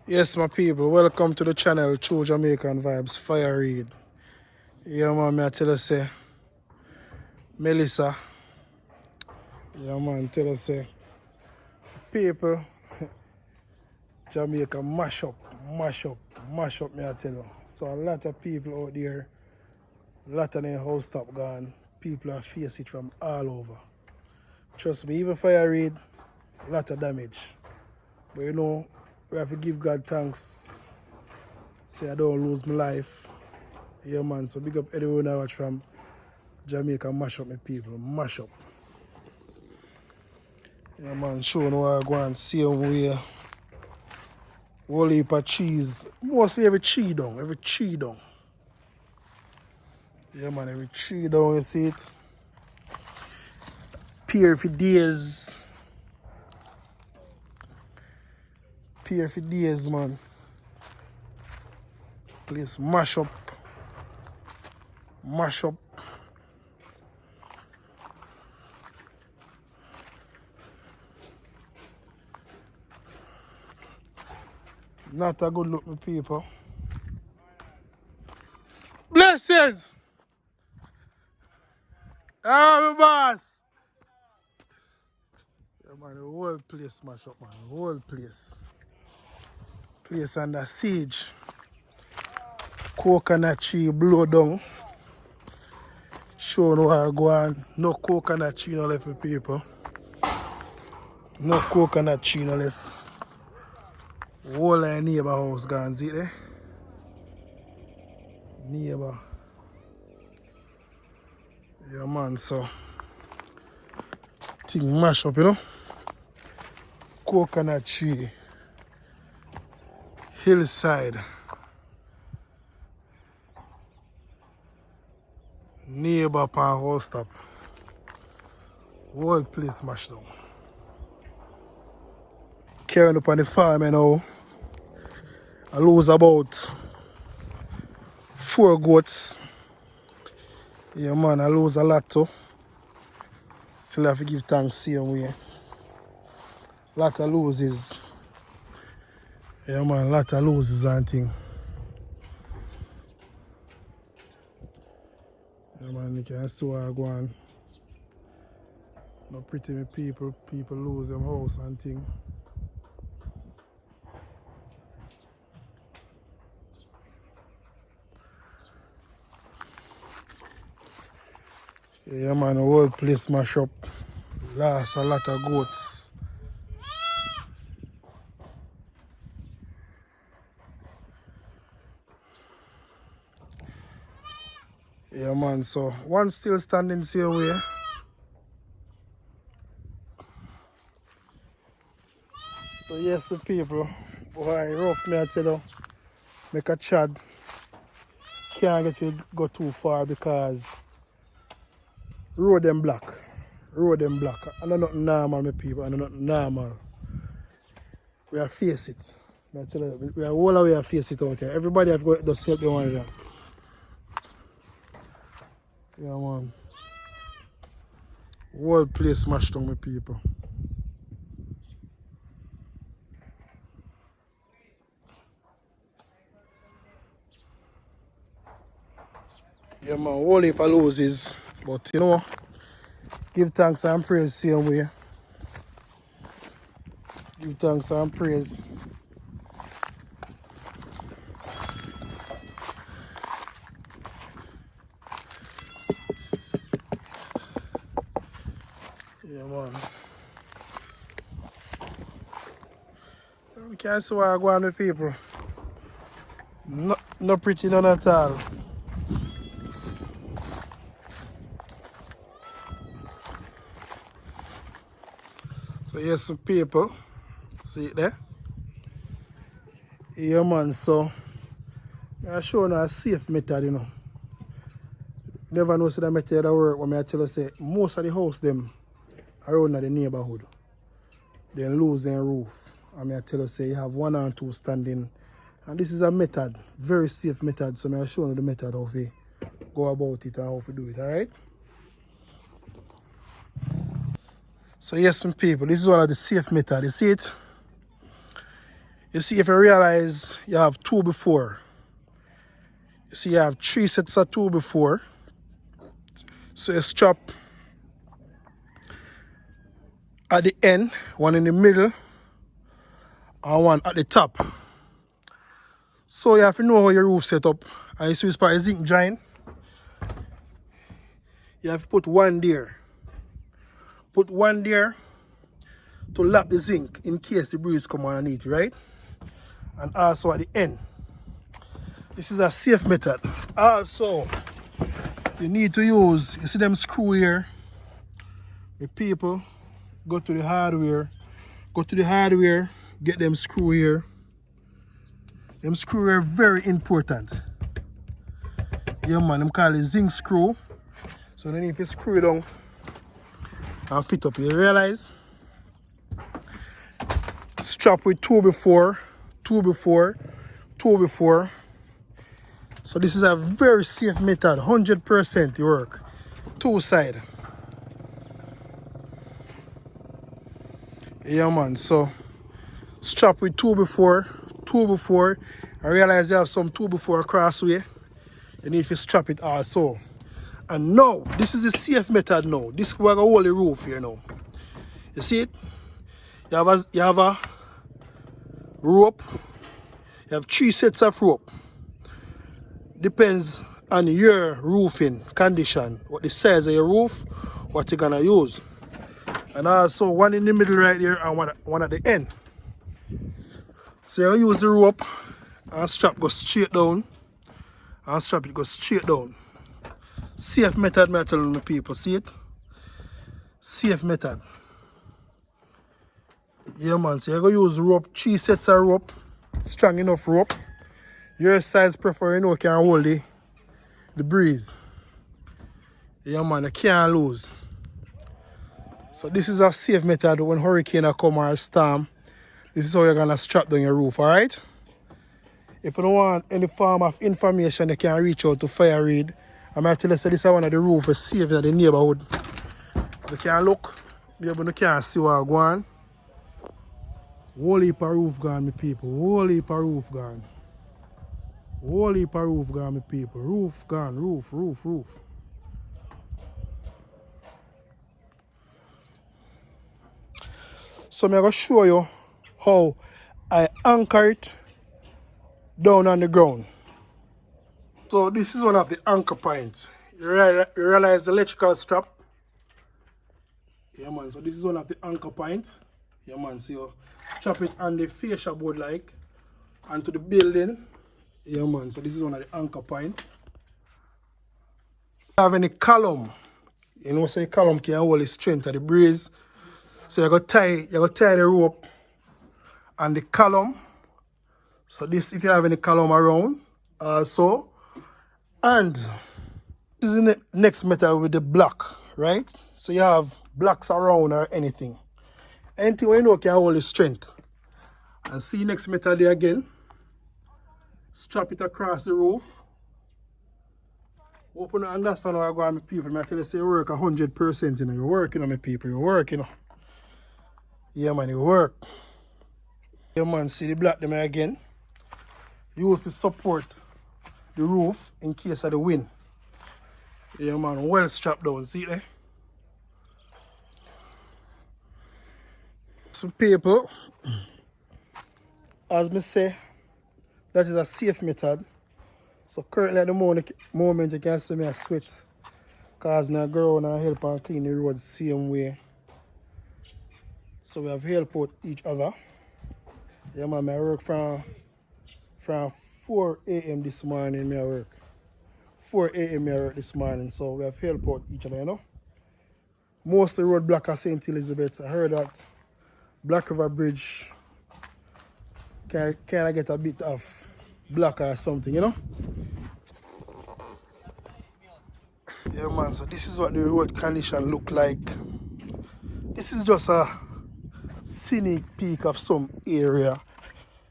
Yes, my people, welcome to the channel, True Jamaican Vibes, Fire Read. Yeah, man, I tell us, say, Melissa, yeah, man, tell us, say, people, Jamaica mash up, mash up, mash up, me I tell you. So a lot of people out there, a lot of them house top gone, people are face it from all over. Trust me, even Fire Read, a lot of damage. But you know, we have to give God thanks, say I don't lose my life. Yeah, man, so big up everyone I watch from Jamaica, mash up my people, mash up. Yeah, man, showing what I go and see them way. Whole heap of cheese. Mostly every tree down, every tree down. Yeah, man, every tree down, you see it. Peer for days. Peer for days, man. Place mash up. Mash up. Not a good look, my people. Blessings! Ah, my boss! Yeah, man, the whole place mash up, man. The whole place. Place under siege. Coconut tree blow down. Showing what I go on. No coconut tree no left for people. No coconut tree no left. Whole of neighbor house gone, see there? Neighbor. Yeah, man, so thing mash up, you know? Coconut tree. Hillside. Neighbor pan house top. Whole place mashed down. Carrying up on the farm, you know. I lose about 4 goats. Yeah, man, I lose a lot too. Still have to give thanks same way. Lot of loses. Yeah, man, lot of loses and thing. Yeah, man, you can see what I go on. No pretty me people lose them house and thing. Yeah, man, the whole place mash up. Lost a lot of goats. Yeah, man, so one still standing same way. So yes, the people, boy, rough me I tell you, make a chad. Can't get to go too far because road them black. Road them black. I know nothing normal, my people, I know nothing normal. We are face it. I tell you, we are all the way to face it out here. Everybody have got to help them one. Yeah, man. Whole place smashed down, my people. Yeah, man, whole heap of loses. But you know, give thanks and praise same way. Give thanks and praise. Yeah, man. You can't see what I go on with people. No pretty none at all. So here's some people. See it there? Yeah, man, so I'm showing a safe method, you know. Never know so that method that work when I tell you say most of the house them around the neighborhood. They lose their roof. I tell you say you have 1 or 2 standing. And this is a method, very safe method. So I'm showing you the method how to go about it and how to do it, alright? So yes, some people, this is one of the safe methods. You see it? You see, if you realize you have two before, you see you have three sets of two before. So you strap at the end, one in the middle, and one at the top. So you have to know how your roof set up. And you see this part is zinc joint. You have to put one there. Put one there to lock the zinc in case the breeze come underneath, right? And also at the end. This is a safe method. Also, you need to use, you see them screw here? The people go to the hardware, get them screw here. Them screw here very important. Yeah man, them call it zinc screw. So then if you screw it down and fit up, you realize strap with two before. So this is a very safe method, 100% work. Two side. Yeah man, so strap with two before. I realize you have some two before crossway. You need to strap it also. And now, this is the safe method now. This is where I hold the roof here now. You see it? You have a rope. You have three sets of rope. Depends on your roofing condition, what the size of your roof, what you're gonna use. And also one in the middle right here and one at the end. So you use the rope and strap goes straight down. And strap it goes straight down. Safe method, me telling the people, see it? Safe method. Yeah man, so you're gonna use rope, three sets of rope, strong enough rope. Your size prefer, you know, can hold the breeze. Yeah man, you can't lose. So this is a safe method when hurricane come or storm. This is how you're gonna strap down your roof, alright? If you don't want any form of information, you can reach out to Fire Read. I'm going to tell you, so this is one of the roofs is safe in the neighborhood. You can look, maybe you can see what's going on. Whole heap of roof gone, my people. Whole heap of roof gone. Whole heap of roof gone, my people. Roof gone, roof. So I'm going to show you how I anchor it down on the ground. So this is one of the anchor points. You realize the electrical strap? Yeah man, so this is one of the anchor points. Yeah man, so you strap it on the fascia board like onto the building. Yeah man, so this is one of the anchor points. Have any column, you know, so the column can hold the strength of the breeze. So you got tie the rope on the column. So this, if you have any column around, also. And this is the next method with the block, right? So you have blocks around or anything. Anything you know can hold the strength. And see next method there again. Strap it across the roof. Open and understand how I go on my people. I tell you, say you work 100%, you know. You're working on my people, you're working, you know. Yeah man, you work. Yeah man, see the block them again. Use to support the roof in case of the wind. Yeah man, well strapped down, see there? So people, as me say, that is a safe method. So currently at the moment you can see me a sweat. Cause me go around and help and clean the road the same way. So we have help out each other. Yeah man, I work from 4 a.m. this morning, I work. 4 a.m. I work this morning, so we have help out each other, you know. Most of the road block at St. Elizabeth. I heard that Black River Bridge can I get a bit of block or something, you know. Yeah man, so this is what the road condition look like. This is just a scenic peak of some area.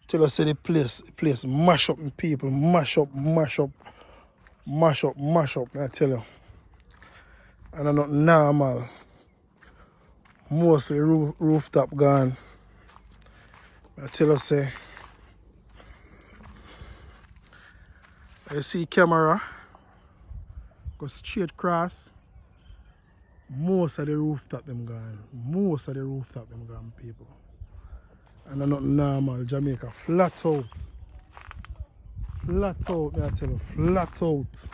Tell us the place mash up people, mash up, I tell you. And I'm not normal. Mostly rooftop gone. I tell us You see camera, go straight across. Most of the rooftop them gone. Most of the rooftop them gone, people. And not normal Jamaica. Flat out. Flat out, me I tell you. Flat out.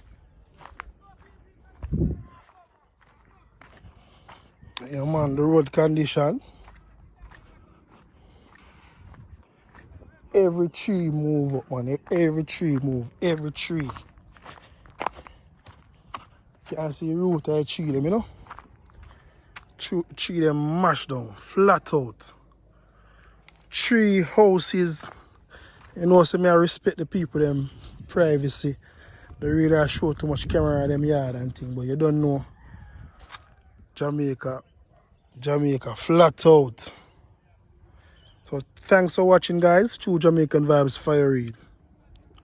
Yeah man, the road condition. Every tree move up, man. Every tree move. Every tree. You can see the root of the tree them, you know? Tree them mashed down. Flat out. Tree houses. You know, so me I respect the people them privacy. They really show too much camera in them yard and thing, but you don't know Jamaica flat out. So thanks for watching guys. True Jamaican Vibes Fire Read.